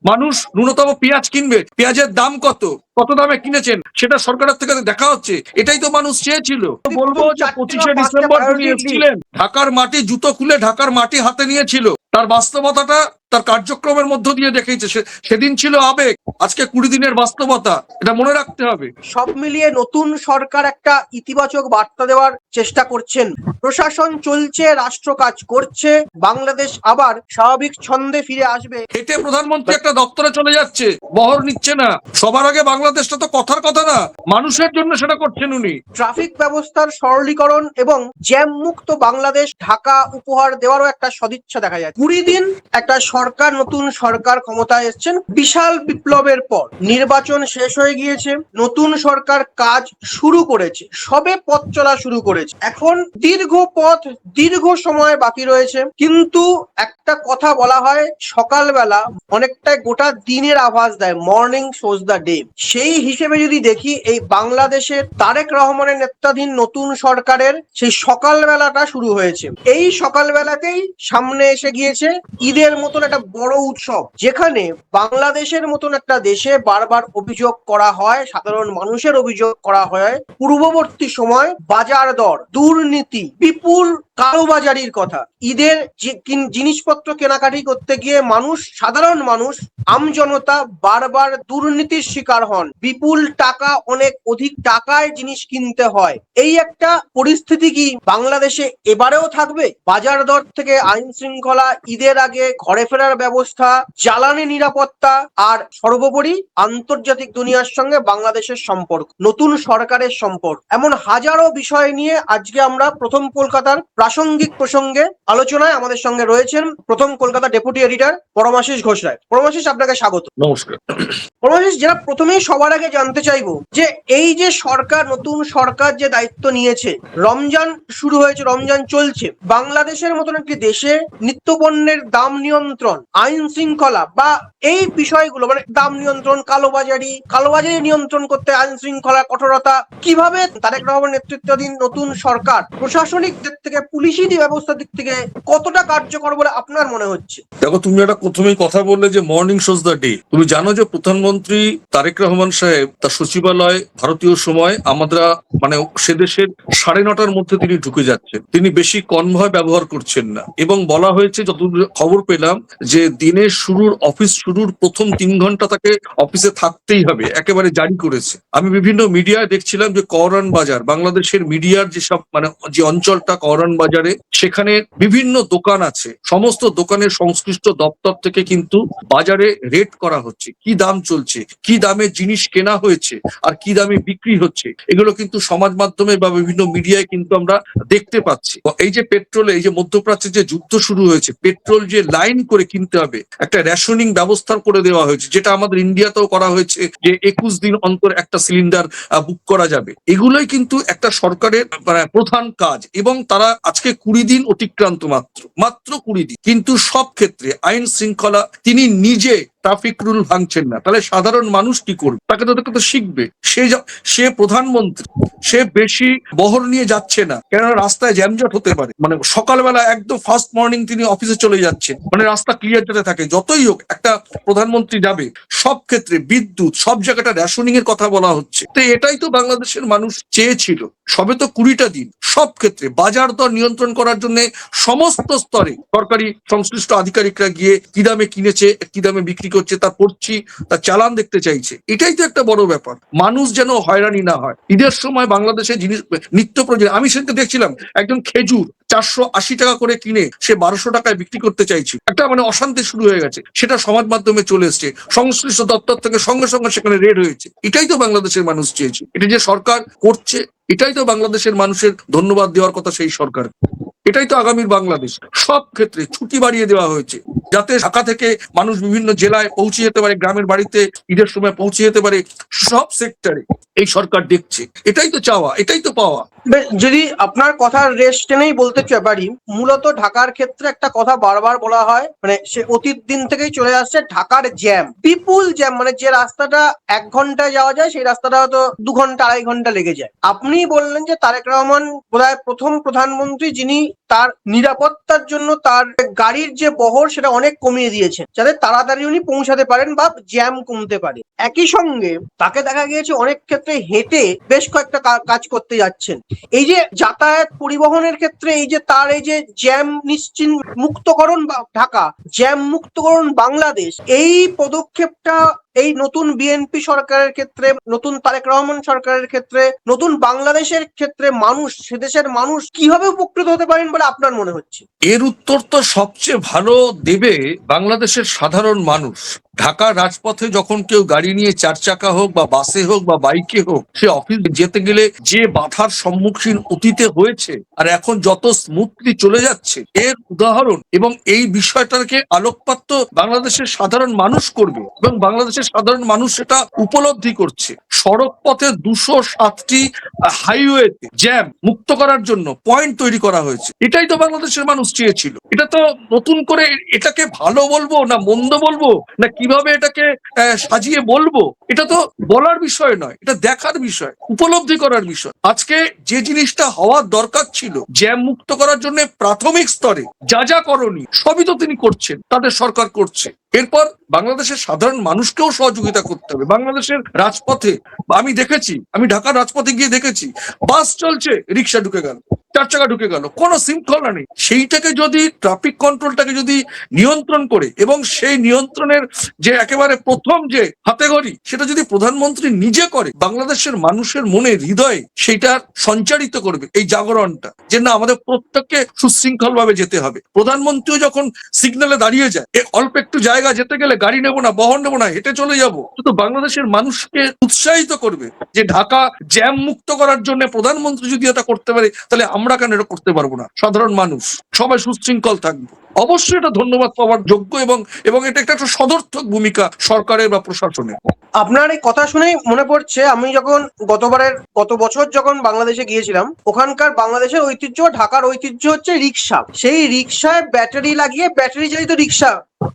মানুষ ন্যূনতম পেঁয়াজ কিনবে, পেঁয়াজের দাম কত, কত দামে কিনেছেন সেটা সরকারের থেকে দেখা হচ্ছে। এটাই তো মানুষ চেয়েছিল। বলবো যে 25শে ডিসেম্বর তিনি এসেছিলেন, ঢাকার মাটি জুতো খুলে ঢাকার মাটি হাতে নিয়েছিল, তার বাস্তবতাটা তার কার্যক্রমের মধ্য দিয়ে দেখিয়েছে। সেদিন ছিল আবেগ, আজকে 20 দিনের বাস্তবতা, এটা মনে রাখতে হবে। সব মিলিয়ে নতুন সরকার একটা ইতিবাচক বার্তা দেওয়ার চেষ্টা করছেন। প্রশাসন চলছে, রাষ্ট্র কাজ করছে, বাংলাদেশ আবার স্বাভাবিক ছন্দে ফিরে আসবে। হেঁটে প্রধানমন্ত্রী একটা দপ্তরে চলে যাচ্ছে, বহর নিচ্ছে না। সবার আগে বাংলাদেশটা তো কথার কথা না, মানুষের জন্য সেটা করছেন উনি। ট্রাফিক ব্যবস্থার সরলীকরণ এবং জ্যাম মুক্ত বাংলাদেশ ঢাকা উপহার দেওয়ারও একটা সদিচ্ছা দেখা যায়। 20 দিন একটা সরকার, নতুন সরকার ক্ষমতায় এসছেন বিশাল বিপ্লবের পর। নির্বাচন শেষ হয়ে গিয়েছে, নতুন সরকার কাজ শুরু করেছে, সবে পথ চলা শুরু করেছে। এখন দীর্ঘ পথ, দীর্ঘ সময় বাকি রয়েছে। কিন্তু একটা কথা বলা হয়, সকালবেলা অনেকটাই গোটা দিনের আভাস দেয়, মর্নিং শোজ দ্য ডে। সেই হিসেবে যদি দেখি, এই বাংলাদেশের তারেক রহমানের নেতৃত্বাধীন নতুন সরকারের সেই সকালবেলাটা শুরু হয়েছে। এই সকালবেলাতেই সামনে এসে গিয়েছে ঈদের মতন একটা বড় উৎসব, যেখানে বাংলাদেশের মতন একটা দেশে বারবার অভিযোগ করা হয়, সাধারণ মানুষের অভিযোগ করা হয় পূর্ববর্তী সময় বাজার দর, দুর্নীতি, বিপুল কালোবাজারির কথা। ঈদের জিনিসপত্র কেনাকাটি করতে গিয়ে মানুষ, সাধারণ মানুষ, আমজনতা বারবার দুর্নীতির শিকার হন। বিপুল টাকা, অনেক অধিক টাকায় জিনিস কিনতে হয়। এই একটা পরিস্থিতি কি বাংলাদেশে এবারেও থাকবে? বাজার দর থেকে আইন শৃঙ্খলা, ঈদের আগে ঘরে ফেরার ব্যবস্থা, জ্বালানি নিরাপত্তা, আর সর্বোপরি আন্তর্জাতিক দুনিয়ার সঙ্গে বাংলাদেশের সম্পর্ক, নতুন সরকারের সম্পর্ক, এমন হাজারো বিষয় নিয়ে আজকে আমরা প্রথম কলকাতার প্রাসঙ্গিক প্রসঙ্গে আলোচনায় আমাদের সঙ্গে রয়েছেন প্রথম কলকাতা ডেপুটি এডিটর পরমাশিস ঘোষ রায়। পরমাশিস, আপনাকে স্বাগত। নমস্কার। পরমাশিস, যেটা প্রথমেই সবার আগে জানতে চাইবো যে এই যে সরকার, নতুন সরকার যে দায়িত্ব নিয়েছে, রমজান শুরু হয়েছে, রমজান চলছে, বাংলাদেশের মতন একটি দেশে নিত্যপণ্যের দাম নিয়ন্ত্রণ, আইন শৃঙ্খলা বা এই বিষয়গুলো, মানে দাম নিয়ন্ত্রণ, কালোবাজারি নিয়ন্ত্রণ করতে আইন শৃঙ্খলা কঠোরতা, কিভাবে তারেক রহমান নেতৃত্বাধীন নতুন সরকার প্রশাসনিক দিক থেকে, পুলিশি ব্যবস্থার দিক থেকে কতটা কার্যকর বলে আপনার মনে হচ্ছে? দেখো, তুমি একটা প্রথমেই কথা বললে যে মর্নিং শোজ দ্য ডে। তুমি জানো যে প্রধানমন্ত্রী তারেক রহমান সাহেব তার সচিবালয় ভারতীয় সময় আমরা মানে সে দেশের 9:30টার মধ্যে তিনি ঢুকে যাচ্ছেন। তিনি বেশি কনভয় ব্যবহার করছেন না, এবং বলা হয়েছে, যতদূর খবর পেলাম, যে দিনের শুরুর, অফিস শুরুর প্রথম 3 ঘন্টা তাকে অফিসে থাকতেই হবে, একেবারে জারি করেছে। আমি বিভিন্ন মিডিয়ায় দেখছিলাম যে কওরান বাজার, বাংলাদেশের মিডিয়ার যেসব মানে যে অঞ্চলটা কওরান বাজারে, সেখানে বিভিন্ন দোকান আছে, সমস্ত দোকানের সংশ্লিষ্ট দপ্তর থেকে কিন্তু বাজারে রেট করা হচ্ছে, কি দাম চলছে, কি দামে জিনিস কেনা হয়েছে আর কি দামে বিক্রি হচ্ছে। এগুলো কিন্তু সমাজ মাধ্যমে বা বিভিন্ন মিডিয়ায় কিন্তু আমরা দেখতে পাচ্ছি। এই যে পেট্রোলে, এই যে মধ্যপ্রাচ্যে যে যুদ্ধ শুরু হয়েছে, পেট্রোল যে লাইন করে কিনতে হবে, একটা রেশনিং ব্যবস্থা করে দেওয়া হয়েছে, যেটা আমাদের ইন্ডিয়াতেও করা হয়েছে, যে 21 দিন অন্তর একটা সিলিন্ডার বুক করা যাবে। এগুলোই কিন্তু একটা সরকারের প্রধান কাজ, এবং তারা আজকে 20 দিন অতিক্রান্ত, মাত্র 20 দিন, কিন্তু সব ক্ষেত্রে আইন শৃঙ্খলা, তিনি নিজে ট্রাফিক রুল ভাঙছেন না। তাহলে সাধারণ মানুষ কি করবে? তাকে তো শিখবে। সে প্রধানমন্ত্রী, সে বেশি বহর নিয়ে যাচ্ছে না, কেননা রাস্তায় জ্যামজট হতে পারে। মানে সকালবেলা একদম ফার্স্ট মর্নিং তিনি অফিসে চলে যাচ্ছেন, মানে রাস্তা ক্লিয়ার যাতে থাকে। যতই হোক, একটা প্রধানমন্ত্রী যাবে, সব ক্ষেত্রে বিদ্যুৎ, সব জায়গাটা রেশনিং এর কথা বলা হচ্ছে। তো এটাই তো বাংলাদেশের মানুষ চেয়েছিল। সবে তো 20টা দিন, সব ক্ষেত্রে বাজার দর নিয়ন্ত্রণ করার জন্য সমস্ত স্তরে সরকারি সংশ্লিষ্ট আধিকারিকরা গিয়ে কি দামে কিনেছে, কি দামে বিক্রি করছে, তা পড়ছি, তার চালান দেখতে চাইছে। এটাই তো একটা বড় ব্যাপার, মানুষ যেন হয়রানি না হয়। ঈদের সময় বাংলাদেশের জিনিস নিত্য প্রয়োজন, আমি সেদিন দেখছিলাম একজন খেজুর 480 টাকা করে কিনে সে 1200 টাকায় বিক্রি করতে চাইছে। একটা মানে অশান্তি শুরু হয়ে গেছে, সেটা সমাজ মাধ্যমে চলে এসছে, সংশ্লিষ্ট দপ্তর থেকে সঙ্গে সঙ্গে সেখানে রেড হয়েছে। এটাই তো বাংলাদেশের মানুষ চেয়েছে, এটা যে সরকার করছে, এটাই তো বাংলাদেশের মানুষের ধন্যবাদ দেওয়ার কথা সেই সরকার। এটাই তো আগামীর বাংলাদেশ। সব ক্ষেত্রে ছুটি বাড়িয়ে দেওয়া হয়েছে, যাতে ঢাকা থেকে মানুষ বিভিন্ন জেলায় পৌঁছে যেতে পারে, গ্রামের বাড়িতে ঈদের সময় পৌঁছে যেতে পারে। সব সেক্টরে এই সরকার দেখছে, এটাই তো চাওয়া, এটাই তো পাওয়া। যদি আপনার কথার রেশ টেনেই বলতে পারি, মূলত ঢাকার ক্ষেত্রে একটা কথা বারবার বলা হয়, মানে সে অতীত দিন থেকেই চলে আসছে, ঢাকার জ্যাম, বিপুল জ্যাম। মানে যে রাস্তাটা 1 ঘন্টায় যাওয়া যায়, সেই রাস্তাটা হয়তো 2 ঘন্টা 2.5 ঘন্টা লেগে যায়। আপনি বললেন যে তারেক রহমান বোধহয় প্রথম প্রধানমন্ত্রী যিনি তার নিরাপত্তার জন্য তার গাড়ির যে বহর সেটা অনেক কমিয়ে দিয়েছেন যাতে তাড়াতাড়ি উনি পৌঁছাতে পারেন বা জ্যাম কমতে পারে। একই সঙ্গে তাকে দেখা গিয়েছে অনেক ক্ষেত্রে হেঁটে বেশ কয়েকটা কাজ করতে যাচ্ছেন। এই যে যাতায়াত পরিবহনের ক্ষেত্রে এই যে তার এই যে জ্যাম মুক্তকরণ বা ঢাকা, জ্যাম মুক্তকরণ বাংলাদেশ, এই পদক্ষেপটা এই নতুন বিএনপি সরকারের ক্ষেত্রে, নতুন তারেক রহমান সরকারের ক্ষেত্রে, নতুন বাংলাদেশের ক্ষেত্রে মানুষ, সেদেশের মানুষ কিভাবে উপকৃত হতে পারেন বলে আপনার মনে হচ্ছে? এর উত্তর তো সবচেয়ে ভালো দেবে বাংলাদেশের সাধারণ মানুষ। ঢাকার রাজপথে যখন কেউ গাড়ি নিয়ে 4 চাকা হোক বা বাসে হোক বা বাইকে হোক, সে অফিস যেতে গেলে যে বাধার সম্মুখীন অতীতে হয়েছে আর এখন যত স্মুথলি চলে যাচ্ছে, এর উদাহরণ এবং এই বিষয়টাকে আলোকপাত তো বাংলাদেশের সাধারণ মানুষ করবে এবং বাংলাদেশের সাধারণ মানুষ সেটা উপলব্ধি করছে। সড়ক পথে 207টি হাইওয়েতে জ্যাম মুক্ত করার জন্য পয়েন্ট তৈরি করা হয়েছে। এটাই তো বাংলাদেশের মানুষ চেয়েছিল। এটা তো নতুন করে এটাকে ভালো বলবো না মন্দ বলবো না কিভাবে এটাকে সাজিয়ে বলবো, এটা তো বলার বিষয় নয়, এটা দেখার বিষয়, উপলব্ধি করার বিষয়। আজকে যে জিনিসটা হওয়ার দরকার ছিল জ্যাম মুক্ত করার জন্য প্রাথমিক স্তরে যা যা করণীয় সবই তো তিনি করছেন, তাদের সরকার করছে। এরপর বাংলাদেশের সাধারণ মানুষকেও সহযোগিতা করতে হবে। বাংলাদেশের রাজপথে আমি দেখেছি, আমি ঢাকার রাজপথে গিয়ে দেখেছি বাস চলছে, রিক্সা ঢুকে গেল, 4 চাকা ঢুকে গেল, কোনো শৃঙ্খলা নেই। সেইটাকে যদি ট্রাফিক কন্ট্রোলটাকে যদি নিয়ন্ত্রণ করে এবং সেই নিয়ন্ত্রণের যে একেবারে প্রথম যে হাতেখড়ি সেটা যদি প্রধানমন্ত্রী নিজে করে, বাংলাদেশের মানুষের মনে হৃদয়ে সেইটা সঞ্চারিত করবে এই জাগরণটা যে না, আমাদের প্রত্যেককে সুশৃঙ্খল ভাবে যেতে হবে। প্রধানমন্ত্রীও যখন সিগন্যালে দাঁড়িয়ে যায়, অল্প একটু জায়গা যেতে গেলে গাড়ি নেবো না, বহন নেবো না, হেঁটে চলে যাবো, তো বাংলাদেশের মানুষকে উৎসাহিত করবে যে ঢাকা জ্যাম মুক্ত করার জন্য প্রধানমন্ত্রী যদি এটা করতে পারে তাহলে আমরা কেন এটা করতে পারবো না? সাধারণ মানুষ সবাই সুশৃঙ্খল থাকবো। অবশ্যই এটা ধন্যবাদ পাওয়ার যোগ্য এবং এটা একটা সদর্থক ভূমিকা সরকারের বা প্রশাসনের। আপনার এই কথা শুনেই মনে পড়ছে, আমি যখন গত বছর যখন বাংলাদেশে গিয়েছিলাম, ওখানকার বাংলাদেশের ঐতিহ্য, ঢাকার ঐতিহ্য হচ্ছে রিক্সা। সেই রিক্সায় ব্যাটারি লাগিয়ে ব্যাটারি চালিত রিক্সা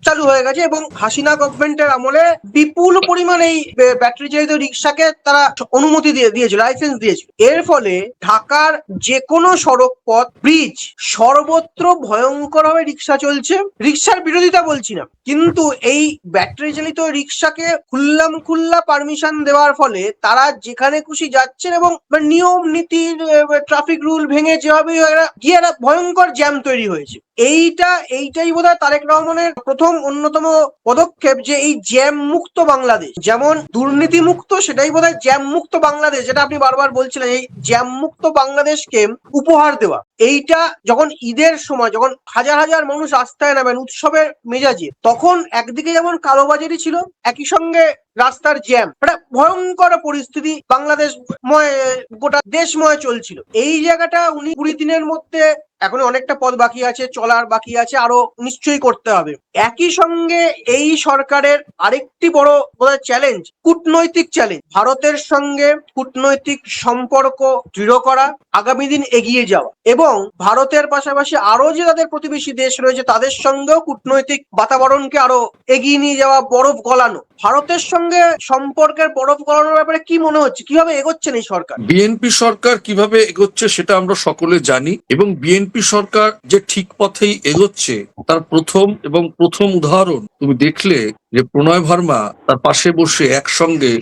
চালু হয়ে গেছে এবং হাসিনা গভর্নমেন্টের আমলে বিপুল পরিমাণ এই ব্যাটারি চালিত রিক্সাকে তারা অনুমতি দিয়েছিল, লাইসেন্স দিয়েছিল। এর ফলে ঢাকার যে কোনো সড়ক পথ, ব্রিজ, সর্বত্র ভয়ঙ্কর ভাবে রিক্সা চলছে। রিক্সার বিরোধিতা বলছি না, কিন্তু এই ব্যাটারি চালিত রিক্সাকে খুল্লা পারমিশন দেওয়ার ফলে তারা যেখানে খুশি যাচ্ছেন এবং নিয়ম নীতির ট্রাফিক রুল ভেঙে যেভাবে গিয়ে একটা ভয়ঙ্কর জ্যাম তৈরি হয়েছে। এইটাই বোধহয় তারেক রহমানের প্রথম অন্যতম পদক্ষেপ, যে এই জ্যাম মুক্ত বাংলাদেশ, যেমন দুর্নীতি মুক্ত, সেটাই বোধহয় জ্যাম মুক্ত বাংলাদেশ, যেটা আপনি বারবার বলছিলেন, এই জ্যাম মুক্ত বাংলাদেশকে উপহার দেওয়া। এইটা যখন ঈদের সময়, যখন হাজার হাজার মানুষ রাস্তায় নামেন উৎসবের মেজাজে, তখন একদিকে যেমন কালোবাজারি ছিল, একই সঙ্গে রাস্তার জ্যাম, একটা ভয়ঙ্কর পরিস্থিতি বাংলাদেশ গোটা দেশময় চলছিল। এই জায়গাটা উনি 20 দিনের মধ্যে, এখন অনেকটা পথ বাকি আছে, চলার বাকি আছে, আরো নিশ্চয়ই করতে হবে। একই সঙ্গে এই সরকারের আরেকটি বড় চ্যালেঞ্জ, কূটনৈতিক চ্যালেঞ্জ। ভারতের সঙ্গে কূটনৈতিক সম্পর্ক দৃঢ় করা, আগামী দিন এগিয়ে যাওয়া, এবং ভারতের পাশাপাশি আরো যে তাদের প্রতিবেশী দেশ রয়েছে তাদের সঙ্গেও কূটনৈতিক বাতাবরণকে আরো এগিয়ে নিয়ে যাওয়া, বরফ গলানো। ভারতের সঙ্গে সম্পর্কের বরফ গলানোর ব্যাপারে কি মনে হচ্ছে, কিভাবে এগোচ্ছেন এই সরকার? বিএনপি সরকার কিভাবে এগোচ্ছে সেটা আমরা সকলে জানি এবং বিএনপি সরকার যে ঠিক পথেই এগোচ্ছে তার প্রথম উদাহরণ তুমি দেখলে যে প্রণয় ভার্মা তার পাশে বসে একসঙ্গে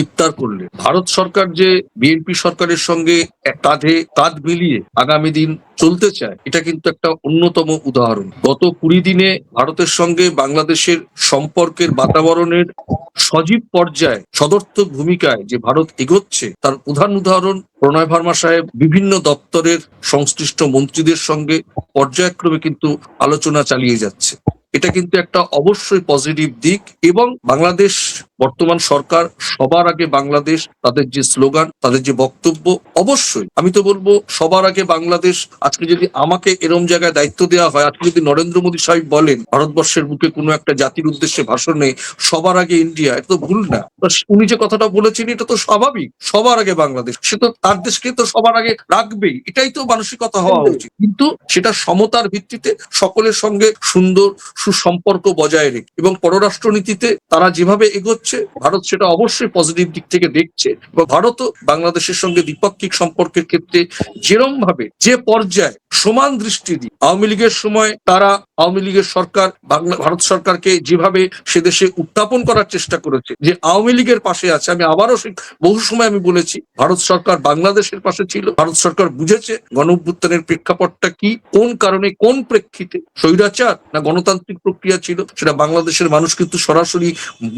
ইফতার করলেন। ভারত সরকার যে বিএনপি সরকারের সঙ্গে কাঁধে কাঁধ মিলিয়ে আগামী দিন চলতে চায়, এটা কিন্তু একটা অন্যতম উদাহরণ। গত 20 দিনে ভারতের সঙ্গে বাংলাদেশের সম্পর্কের বাতাবরণের সজীব পর্যায়ে সদর্থক ভূমিকায় যে ভারত এগোচ্ছে তার প্রধান উদাহরণ প্রণয় ভার্মা সাহেব বিভিন্ন দপ্তরের সংশ্লিষ্ট মন্ত্রীদের সঙ্গে পর্যায়ক্রমে কিন্তু আলোচনা চালিয়ে যাচ্ছে। এটা কিন্তু একটা অবশ্যই পজিটিভ দিক এবং বাংলাদেশ বর্তমান সরকার সবার আগে বাংলাদেশ, তাদের যে স্লোগান, তাদের যে বক্তব্য, অবশ্যই আমি তো বলবো সবার আগে বাংলাদেশ। আজকে যদি আমাকে এরম জায়গায় দায়িত্ব দেওয়া হয়, আজকে যদি নরেন্দ্র মোদী সাহেব বলেন ভারতবর্ষের বুকে কোনো একটা জাতির উদ্দেশ্যে ভাষণে সবার আগে ইন্ডিয়া, এটা তো ভুল না। উনি যে কথাটা বলেছেন এটা তো স্বাভাবিক, সবার আগে বাংলাদেশ, সে তো তার দেশকে তো সবার আগে রাখবেই, এটাই তো মানসিকতা হওয়া উচিত। কিন্তু সেটা সমতার ভিত্তিতে সকলের সঙ্গে সুন্দর সুসম্পর্ক বজায় রেখে এবং পররাষ্ট্রনীতিতে তারা যেভাবে এগোচ্ছে ভারত সেটা অবশ্যই পজিটিভ দিক থেকে দেখছে এবং ভারতও বাংলাদেশের সঙ্গে দ্বিপাক্ষিক সম্পর্কের ক্ষেত্রে যেরম ভাবে যে পর্যায়ে সমান দৃষ্টি দিই। আওয়ামী লীগের সময় তারা আওয়ামী লীগের সরকার ভারত সরকারকে যেভাবে সে দেশে উত্থাপন করার চেষ্টা করেছে, যে আওয়ামী লীগের পাশে আছে, আমি আবারও বহু সময় আমি বলেছি ভারত সরকার বাংলাদেশের পাশে ছিল। ভারত সরকার বুঝেছে গণঅভ্যুত্থানের প্রেক্ষাপটটা কি, কোন কারণে, কোন প্রেক্ষিতে, স্বৈরাচার না গণতান্ত্রিক প্রক্রিয়া ছিল, সেটা বাংলাদেশের মানুষ কিন্তু সরাসরি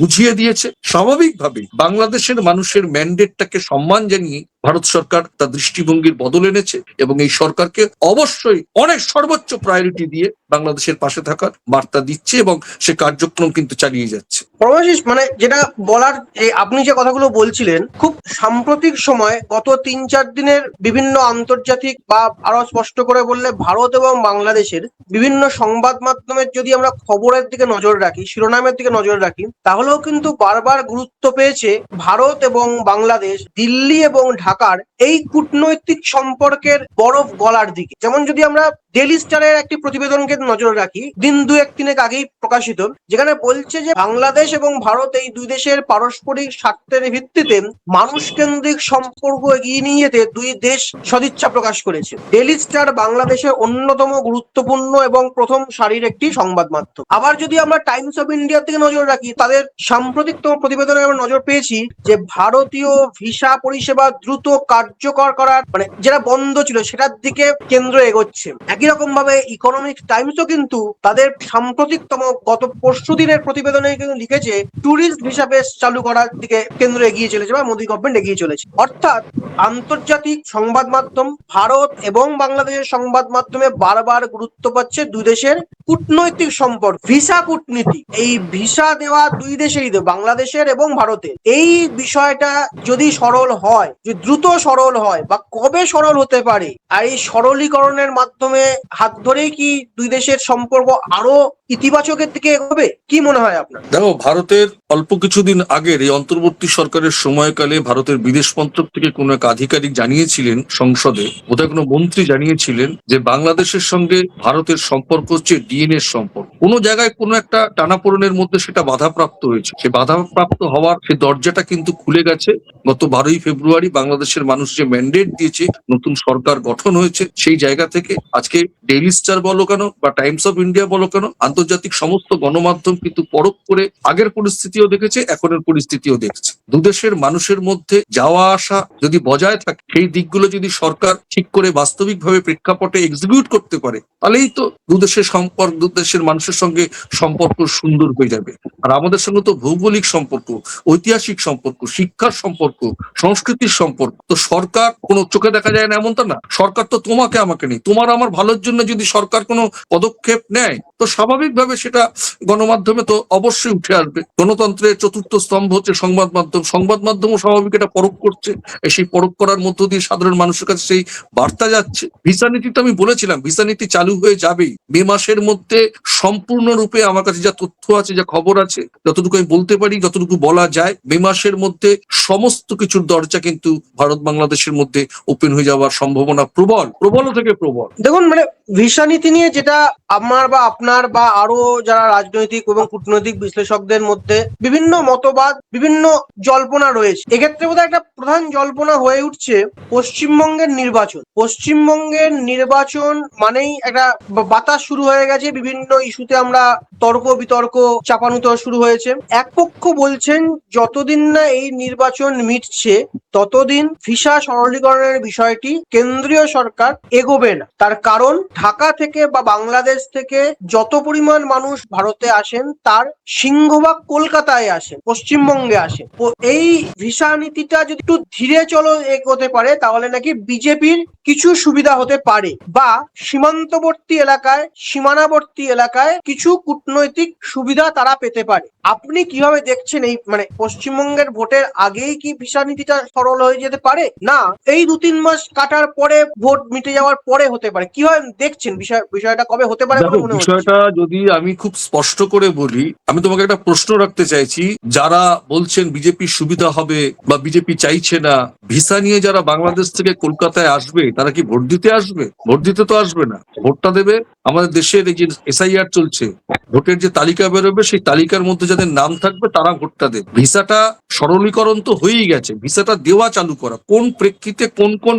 বুঝিয়ে দিয়েছে। স্বাভাবিকভাবে বাংলাদেশের মানুষের ম্যান্ডেটটাকে সম্মান জানিয়ে ভারত সরকার তার দৃষ্টিভঙ্গির বদল এনেছে এবং এই সরকারকে অবশ্যই অনেক সর্বোচ্চ প্রায়োরিটি দিয়ে বাংলাদেশের পাশে থাকার বার্তা দিচ্ছে এবং সে কার্যক্রম কিন্তু চালিয়ে যাচ্ছে। পরমাশিস, মানে যেটা বলার, আপনি যে কথাগুলো বলছিলেন, খুব সাম্প্রতিক সময় গত 3-4 দিনের বিভিন্ন আন্তর্জাতিক বা আরো স্পষ্ট করে বললে ভারত এবং বাংলাদেশের বিভিন্ন সংবাদ মাধ্যমের যদি আমরা খবরের দিকে নজর রাখি, শিরোনামের দিকে নজর রাখি, তাহলেও কিন্তু বারবার গুরুত্ব পেয়েছে ভারত এবং বাংলাদেশ, দিল্লি এবং ঢাকার এই কূটনৈতিক সম্পর্কের বরফ গলার দিকে। যেমন যদি আমরা ডেইলি স্টারের একটি প্রতিবেদনকে নজর রাখি, দিন 2-1 আগেই প্রকাশিত, যেখানে বলছে যে বাংলাদেশ এবং ভারত এই দুই দেশের পারস্পরিক স্বার্থের ভিত্তিতে মানুষ কেন্দ্রিক সম্পর্ক এগিয়ে নিয়ে যেতে দুই দেশ সদিচ্ছা প্রকাশ করেছে। ডেইলি স্টার বাংলাদেশের অন্যতম গুরুত্বপূর্ণ এবং প্রথম সারির একটি সংবাদ মাধ্যম। আবার যদি আমরা টাইমস অফ ইন্ডিয়ার দিকে নজর রাখি, তাদের সাম্প্রতিকতম প্রতিবেদনে আমরা নজর পেয়েছি যে ভারতীয় ভিসা পরিষেবা দ্রুত কার্যকর করার, মানে যেটা বন্ধ ছিল সেটার দিকে কেন্দ্র এগোচ্ছে। একই রকম ভাবে ইকোনমিক্স টাইমসও কিন্তু তাদের সাম্প্রতিকতম গত পরশু দিনের প্রতিবেদনে কিন্তু লিখেছে ট্যুরিস্ট ভিসা বেস চালু করার দিকে কেন্দ্র এগিয়ে চলেছে বা মোদী গভর্নমেন্ট এগিয়ে চলেছে। অর্থাৎ আন্তর্জাতিক সংবাদ মাধ্যম, ভারত এবং বাংলাদেশের সংবাদ মাধ্যমে বারবার গুরুত্ব পাচ্ছে দুই দেশের কূটনৈতিক সম্পর্ক, ভিসা কূটনীতি। এই ভিসা দেওয়া দুই দেশেরই, বাংলাদেশের এবং ভারতের, এই বিষয়টা যদি সরল হয়, যদি দ্রুত সরল হয় বা কবে সরল হতে পারে, আর এই সরলীকরণের মাধ্যমে হাত ধরেই কি দুই দেশের সম্পর্ক আরো ইতিবাচকের দিকে এগোবে? কি মনে হয় আপনার? দেখো, ভারতের অল্প কিছুদিন আগের এই অন্তর্বর্তী সরকারের সময়কালে ভারতের বিদেশ মন্ত্রক থেকে কোনো এক আধিকারিক জানিয়েছিলেন সংসদে, বোধহয় কোনো মন্ত্রী জানিয়েছিলেন যে বাংলাদেশের সঙ্গে ভারতের সম্পর্ক হচ্ছে ডিএনএ সম্পর্ক। কোনো জায়গায় কোনো একটা টানাপোড়েনের মধ্যে সেটা বাধাপ্রাপ্ত হয়েছে, সে বাধাপ্রাপ্ত হওয়ার সে দরজাটা কিন্তু খুলে গেছে। গত 12ই ফেব্রুয়ারি বাংলাদেশের মানুষ যে ম্যান্ডেট দিয়েছে, নতুন সরকার গঠন হয়েছে, সেই জায়গা থেকে আজকে ডেইলি স্টার বলো কেন বা টাইমস অফ ইন্ডিয়া বলো কেন, আন্তর্জাতিক সমস্ত গণমাধ্যম কিন্তু পরখ করে আগের পরিস্থিতিও দেখেছে, এখনের পরিস্থিতিও দেখছে। দুদেশের মানুষের মধ্যে যাওয়া আসা যদি বজায় থাকে, সেই দিকগুলো যদি সরকার ঠিক করে বাস্তবিকভাবে প্রেক্ষাপটে এক্সিকিউট করতে পারে, তাহলেই তো দুদেশের সম্পর্ক, দুদেশের মানুষের সঙ্গে সম্পর্ক সুন্দর হয়ে যাবে। আর আমাদের সঙ্গে তো ভৌগোলিক সম্পর্ক, ঐতিহাসিক সম্পর্ক, শিক্ষার সম্পর্ক, সংস্কৃতির সম্পর্ক। তো সরকার কোনো চোখে দেখা যায় না এমনটা না, সরকার তো তোমাকে আমাকে নেই, তোমার আমার ভালোর জন্য যদি সরকার কোনো পদক্ষেপ নেয়, তো স্বাভাবিকভাবে সেটা গণমাধ্যমে তো অবশ্যই উঠে আসবে। গণতন্ত্রের চতুর্থ স্তম্ভ হচ্ছে সংবাদ মাধ্যম, সংবাদ মাধ্যমও স্বাভাবিক এটা পরখ করছে, সেই পরখ করার মধ্য দিয়ে সাধারণ মানুষের কাছে সেই বার্তা যাচ্ছে। ভিসা নীতি তো আমি বলেছিলাম, ভিসা নীতি চালু হয়ে যাবেই মে মাসের মধ্যে সম্পূর্ণরূপে। আমার কাছে যা তথ্য আছে, যা খবর আছে, যতটুকু আমি বলতে পারি, যতটুকু বলা যায়, মে মাসের মধ্যে সমস্ত কিছুর দরজা কিন্তু ভারত বাংলাদেশের মধ্যে ওপেন হয়ে যাওয়ার সম্ভাবনা প্রবল, প্রবল থেকে প্রবল। দেখুন, মানে ভিসা নীতি নিয়ে যেটা আমার বা আপনার বা আরো যারা রাজনৈতিক এবং কূটনৈতিক বিশ্লেষকদের মধ্যে বিভিন্ন মতবাদ, বিভিন্ন জল্পনা রয়েছে, এক্ষেত্রে বোধহয় একটা প্রধান জল্পনা হয়ে উঠছে পশ্চিমবঙ্গের নির্বাচন। পশ্চিমবঙ্গের নির্বাচন মানেই একটা বাতাস শুরু হয়ে গেছে, বিভিন্ন ইস্যুতে আমরা তর্ক বিতর্ক চাপানুতো শুরু হয়েছে। এক পক্ষ বলছেন যতদিন না এই নির্বাচন মিটছে ততদিন ভিসা সরলীকরণের বিষয়টি কেন্দ্রীয় সরকার এগোবে না। তার কারণ ঢাকা থেকে বা বাংলাদেশ থেকে যত পরিমাণ মানুষ ভারতে আসেন তার সিংহভাগ কলকাতায় আসেন, পশ্চিমবঙ্গে আসেন। তো এই ভিসা নীতিটা যদি একটু ধীরে চলো এগোতে পারে, তাহলে নাকি বিজেপির কিছু সুবিধা হতে পারে, বা সীমান্তবর্তী এলাকায়, সীমানাবর্তী এলাকায় কিছু কূটনৈতিক সুবিধা তারা পেতে পারে। আপনি কিভাবে দেখছেন এই, মানে পশ্চিমবঙ্গের ভোটের আগেই কি ভিসা নীতিটা সরল হয়ে যেতে পারে, না এই 2-3 মাস কাটার পরে, ভোট মিটে যাওয়ার পরে হতে পারে? কিভাবে দেখছেন বিষয়টা কবে হতে পারে দেখো, বলে মনে হচ্ছে? বিষয়টা যদি আমি খুব স্পষ্ট করে বলি, আমি তোমাকে একটা প্রশ্ন রাখতে চাইছি। যারা বলছেন বিজেপির সুবিধা হবে বা বিজেপি চাইছে না, ভিসা নিয়ে যারা বাংলাদেশ থেকে কলকাতায় আসবে, তারা কি ভোট দিতে আসবে? ভোট দিতে তো আসবে না। ভোটটা দেবে আমাদের দেশের এই যে এসআইআর চলছে, ভোটের যে তালিকা বেরোবে, সেই তালিকার মধ্যে যাদের নাম থাকবে তারা ভোটটা দেবে। ভিসাটা সরলীকরণ তো হয়েই গেছে, ভিসাটা দেওয়া চালু করা কোন প্রেক্ষিতে কোন কোন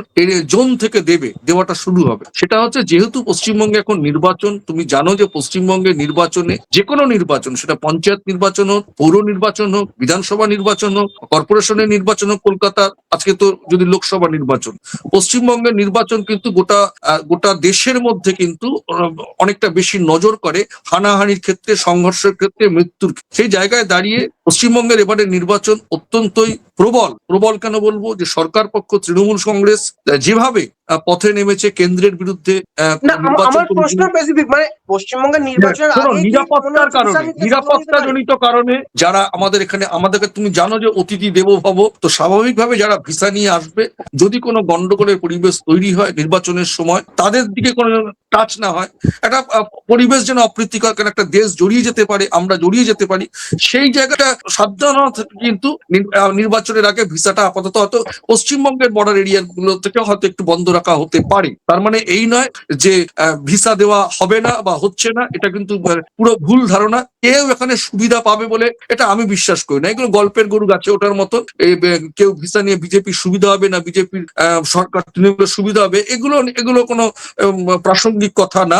জোন থেকে দেওয়াটা শুরু হবে, সেটা হচ্ছে যেহেতু পশ্চিমবঙ্গে এখন নির্বাচন, তুমি জানো যে পশ্চিমবঙ্গের নির্বাচনে, যে কোনো নির্বাচন, সেটা পঞ্চায়েত নির্বাচন হোক, পৌর নির্বাচন হোক, বিধানসভা নির্বাচন হোক, কর্পোরেশনের নির্বাচন হোক, কলকাতা আজকে তো যদি লোকসভা নির্বাচন, পশ্চিমবঙ্গের নির্বাচন কিন্তু গোটা দেশের মধ্যে কিন্তু অনেকটা বেশি নজর করে হানাহানির ক্ষেত্রে, সংঘর্ষের ক্ষেত্রে, মৃত্যুর ক্ষেত্রে। সেই জায়গায় দাঁড়িয়ে পশ্চিমবঙ্গের এবারে নির্বাচন অত্যন্তই প্রবল কেন বলবো, যে সরকার পক্ষ তৃণমূল কংগ্রেস যেভাবে পথে নেমেছে কেন্দ্রের বিরুদ্ধে না, নির্বাচন আমার প্রশ্ন স্পেসিফিক, মানে পশ্চিমবঙ্গের নির্বাচনের শোনো, আগে কি মনে হচ্ছে ভিসা নিতে সিদ্ধান্ত নিতে পারে? নিরাপত্তাজনিত কারণে যারা আমাদের এখানে, আমাদেরকে তুমি জানো যে অতিথি দেবো ভব, তো স্বাভাবিকভাবে যারা ভিসা নিয়ে আসবে, যদি কোনো গন্ডগোলের পরিবেশ তৈরি হয় নির্বাচনের সময়, তাদের দিকে কোনো টাচ না হয়, একটা পরিবেশ যেন অপ্রীতিকর, কারণ একটা দেশ জড়িয়ে যেতে পারে, আমরা জড়িয়ে যেতে পারি, সেই জায়গাটা সাবধানতা থেকে কিন্তু নির্বাচনের আগে ভিসাটা আপাতত হয়তো পশ্চিমবঙ্গের বর্ডার এরিয়া গুলো থেকে হয়তো একটু বন্ধ রাখা হতে পারে। তার মানে এই নয় যে ভিসা দেওয়া হবে না বা হচ্ছে না, এটা কিন্তু পুরো ভুল ধারণা। কেউ এখানে সুবিধা পাবে বলে এটা আমি বিশ্বাস করি না। এগুলো গল্পের গরু গাছে ওঠার মতো। কেউ ভিসা নিয়ে বিজেপির সুবিধা হবে না, বিজেপির সরকার তৃণমূলের সুবিধা হবে, এগুলো কোনো প্রাসঙ্গিক কথা না।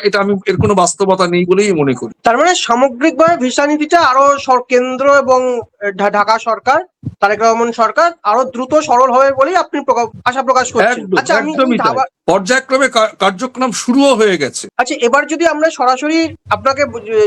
এটা আমি এর কোনো বাস্তবতা নেই বলেই মনে করি। তার মানে সামগ্রিকভাবে ভিসা নীতিটা আরো কেন্দ্র এবং ঢাকা সরকার, তারেক রহমান সরকার আরো দ্রুত সরল হবে বলেই আপনি আশা প্রকাশ করছেন। আচ্ছা, একদমই তাই। পর্যায়ক্রমে কার্যক্রম শুরুও হয়ে গেছে। আচ্ছা, এবার যদি আমরা সরাসরি আপনাকে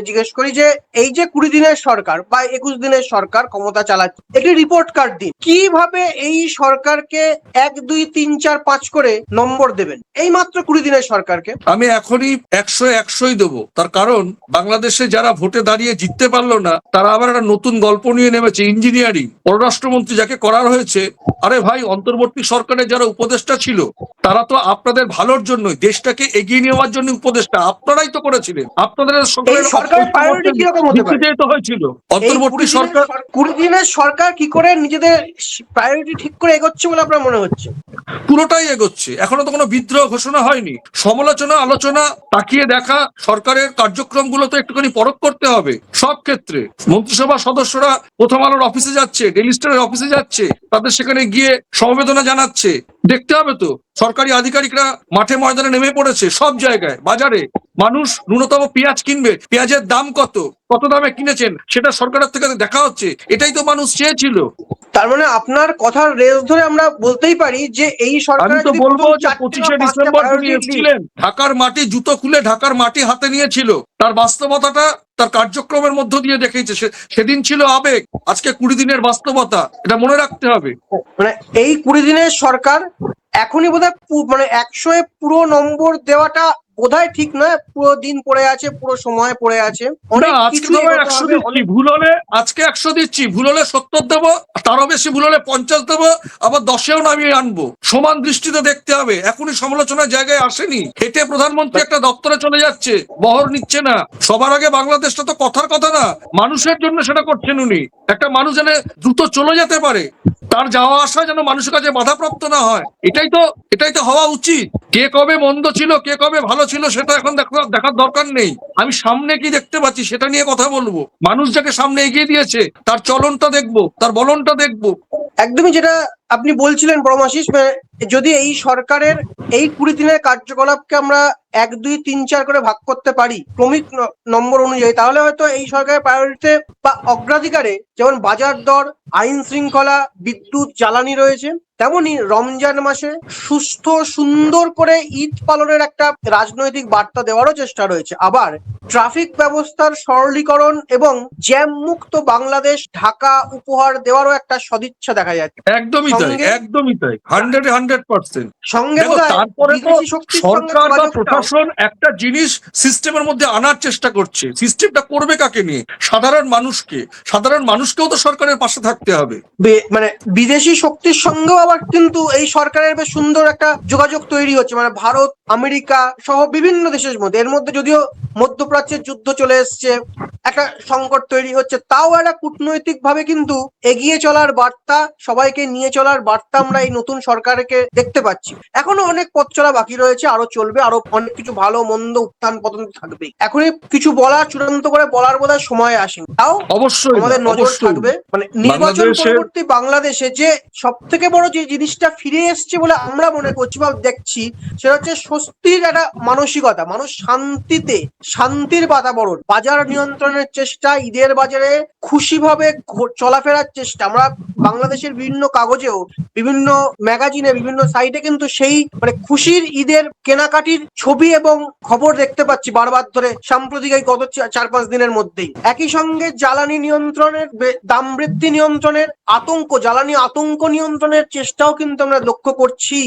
জিজ্ঞেস করি যে এই যে 20 দিনের সরকার বা 21 দিনের সরকার ক্ষমতা চালাচ্ছে, একটি রিপোর্ট কার্ড দিন, কিভাবে এই সরকারকে 1, 2, 3, 4, 5 করে নম্বর দেবেন এই মাত্র 20 দিনের সরকারকে? আমি এখনই 100-100ই দেবো। তার কারণ বাংলাদেশে যারা ভোটে দাঁড়িয়ে জিততে পারলো না, তারা আবার একটা নতুন গল্প নিয়ে নেমেছে, ইঞ্জিনিয়ারিং। পররাষ্ট্রমন্ত্রী যাকে করা হয়েছে, আরে ভাই, অন্তর্বর্তী সরকারের যারা উপদেষ্টা ছিল, তারা তো আপনাদের ভালোর জন্য, দেশটাকে এগিয়ে নেওয়ার জন্য উপদেষ্টা আপনারাই তো করেছিলেন। আপনাদের সরকারের প্রায়োরিটি কিরকম হতে পারে? তো হয়েছিল অন্তর্বর্তী সরকার। 20 দিনের সরকার কি করে নিজেদের প্রায়োরিটি ঠিক করে এগোচ্ছে বলে আপনার মনে হচ্ছে? পুরোটাই এগোচ্ছে, এখনো তো কোনো বিদ্রোহ ঘোষণা হয়নি। সমালোচনা, আলোচনা, তাকিয়ে দেখা, সরকারের কার্যক্রমগুলো তো একটুখানি পরখ করতে হবে সব ক্ষেত্রে। মন্ত্রিসভা সদস্যরা প্রথম আলোর অফিসে যাচ্ছে, ডেইলি স্টারের অফিসে যাচ্ছে, তাদের সেখানে গিয়ে সমবেদনা জানাচ্ছে, দেখতে হবে তো। সরকারি আধিকারিকরা মাঠে ময়দানে নেমে পড়েছে, সব জায়গায়, বাজারে। মানুষ ন্যূনতম পেঁয়াজ কিনবে, পেঁয়াজের দাম কত দামে কিনেছেন, সেটা সরকারের থেকে দেখা হচ্ছে। এটাই তো মানুষ চেয়েছিল। তার মানে আপনার কথার রেস ধরে আমরা বলতেই পারি যে এই সরকার, আমি তো বলবো যে 25শে ডিসেম্বর তিনি এসেছিলেন, ঢাকার মাটি, জুতো খুলে ঢাকার মাটি হাতে নিয়েছিল, তার বাস্তবতাটা তার কার্যক্রমের মধ্য দিয়ে দেখিয়েছে। সেদিন ছিল আবেগ, আজকে 20 দিনের বাস্তবতা, এটা মনে রাখতে হবে। মানে এই 20 দিনের সরকার এখনই বোধহয় মানে 100-এ পুরো নম্বর দেওয়াটা বোধহয় ঠিক নয়। পুরো দিন পড়ে আছে, পুরো সময় পড়ে আছে, অনেক কিছু আজকে 100 দিচ্ছি, ভুল হলে আজকে 100 দিচ্ছি, ভুল হলে 70 দেবো, তারও বেশি ভুল হলে 50 দেবো, আবার 10-এও নামিয়ে আনবো। সমান দৃষ্টিতে দেখতে হবে। এখনই সমালোচনার জায়গায় আসেনি। হেঁটে প্রধানমন্ত্রী একটা দপ্তরে চলে যাচ্ছে, বহর নিচ্ছে না। সবার আগে বাংলাদেশটা তো কথার কথা না, মানুষের জন্য সেটা করছেন উনি। একটা মানুষ যেন দ্রুত চলে যেতে পারে, তার যাওয়া আসা যেন মানুষের কাছে বাধাপ্রাপ্ত না হয়, এটাই তো হওয়া উচিত। কে কবে মন্দ ছিল, কে কবে ভালো ছিল, সেটা এখন দেখার দরকার নেই। আমি সামনে কি দেখতে পাচ্ছি সেটা নিয়ে কথা বলবো। মানুষ যাকে সামনে এগিয়ে দিয়েছে, তার চলনটা দেখবো, তার বলনটা দেখবো। একদমই যেটা আপনি বলছিলেন পরমাশিস, যদি এই সরকারের এই 20 দিনের কার্যকলাপকে আমরা 1, 2, 3, 4 করে ভাগ করতে পারি ক্রমিক নম্বর অনুযায়ী, তাহলে হয়তো এই সরকারের প্রায়োরিটিতে বা অগ্রাধিকারে, যেমন বাজার দর, আইন শৃঙ্খলা, বিদ্যুৎ, জ্বালানি রয়েছে, তেমনি রমজান মাসে সুস্থ সুন্দর করে ঈদ পালনের একটা রাজনৈতিক বার্তা দেওয়ারও চেষ্টা রয়েছে। আবার ট্রাফিক ব্যবস্থার সরলীকরণ এবং জ্যাম মুক্ত বাংলাদেশ ঢাকা উপহার দেওয়ারও একটা সদিচ্ছা দেখা যাচ্ছে। একদমই তাই 100% সঙ্গে তারপরে তো সরকার বা প্রশাসন একটা জিনিস সিস্টেমের মধ্যে আনার চেষ্টা করছে। সিস্টেমটা করবে কাকে নিয়ে? সাধারণ মানুষকেও তো সরকারের পাশে থাকতে হবে। মানে বিদেশি শক্তির সঙ্গেও আবার কিন্তু এই সরকারের বেশ সুন্দর একটা যোগাযোগ তৈরি হচ্ছে, মানে ভারত, আমেরিকা সহ বিভিন্ন দেশের মধ্যে। এর মধ্যে যদিও মধ্যপ্রাচ্যের যুদ্ধ চলে এসছে, একটা সংকট তৈরি হচ্ছে, তাও একটা কূটনৈতিক ভাবে কিন্তু এগিয়ে চলার বার্তা, সবাইকে নিয়ে চলার বার্তা আমরা এই নতুন সরকারকে দেখতে পাচ্ছি। এখনো অনেক পথ চলা বাকি রয়েছে, আরো চলবে, আরো অনেক কিছু ভালো মন্দ উত্থান পতন থাকবে। এখনই কিছু বলার, চূড়ান্ত করে বলার বোধহয় সময় আসেনি, তাও অবশ্যই আমাদের না, নজর অবশ্যই থাকবে। মানে নির্বাচন বাংলাদেশের পরবর্তী বাংলাদেশে যে সব থেকে বড় যে জিনিসটা ফিরে এসছে বলে আমরা মনে করছি বা দেখছি, সেটা হচ্ছে স্বস্তির একটা মানসিকতা। মানুষ শান্তির বাতাবরণ, বাজার নিয়ন্ত্রণের চেষ্টা, ঈদের বাজারে খুশিভাবে চলাফেরার চেষ্টা। আমরা বাংলাদেশের বিভিন্ন কাগজেও, বিভিন্ন ম্যাগাজিনে, বিভিন্ন সাইটে কিন্তু সেই মানে খুশির ঈদের কেনাকাটির ছবি এবং খবর দেখতে পাচ্ছি বারবার ধরে, সাম্প্রতিক এই গত 4-5 দিনের মধ্যেই। একই সঙ্গে জ্বালানি নিয়ন্ত্রণের, দাম বৃদ্ধি নিয়ন্ত্রণের আতঙ্ক, জ্বালানি আতঙ্ক নিয়ন্ত্রণের চেষ্টাও কিন্তু আমরা লক্ষ্য করছি।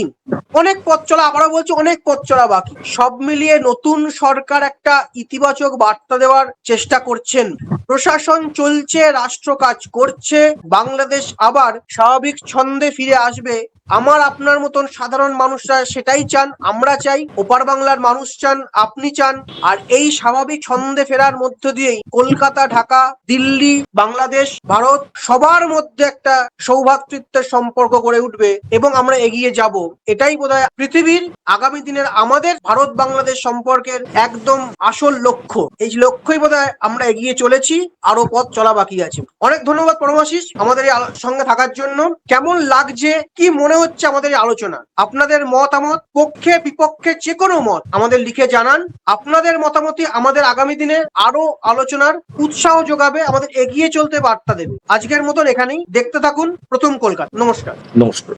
অনেক পথ চলা, আবারও বলছি, অনেক পথ চলা বাকি। সব মিলিয়ে নতুন সরকার একটা ইতিবাচক বার্তা দেওয়ার চেষ্টা করছেন। প্রশাসন চলছে, রাষ্ট্র কাজ করছে, বাংলাদেশ আবার স্বাভাবিক ছন্দে ফিরে আসবে। আমার আপনার মতন সাধারণ মানুষরা সেটাই চান, আমরা চাই, ওপার বাংলার মানুষ চান, আপনি চান। আর এই স্বাভাবিক ছন্দে ফেরার মধ্য দিয়েই কলকাতা, ঢাকা, দিল্লি, বাংলাদেশ, ভারত সবার মধ্যে একটা সৌভ্রাতৃত্বের সম্পর্ক গড়ে উঠবে এবং আমরা এগিয়ে যাব। এটাই বোধহয় পৃথিবীর আগামী দিনের আমাদের ভারত বাংলাদেশ সম্পর্কের একদম আসল লক্ষ্য। এই লক্ষ্যই বোধহয় আমরা এগিয়ে চলেছি, আরো পথ চলা বাকি আছে। অনেক ধন্যবাদ পরমাশিস আমাদের এই সঙ্গে থাকার জন্য। কেমন লাগছে, কি মনে হচ্ছে আমাদের এই আলোচনা? আপনাদের মতামত, পক্ষে বিপক্ষে যে কোনো মত আমাদের লিখে জানান। আপনাদের মতামতই আমাদের আগামী দিনে আরো আলোচনার উৎসাহ যোগাবে, আমাদের এগিয়ে চলতে বার্তা দেবে। আজকের মতন এখানেই, দেখতে থাকুন প্রথম কলকাতা। নমস্কার। নমস্কার।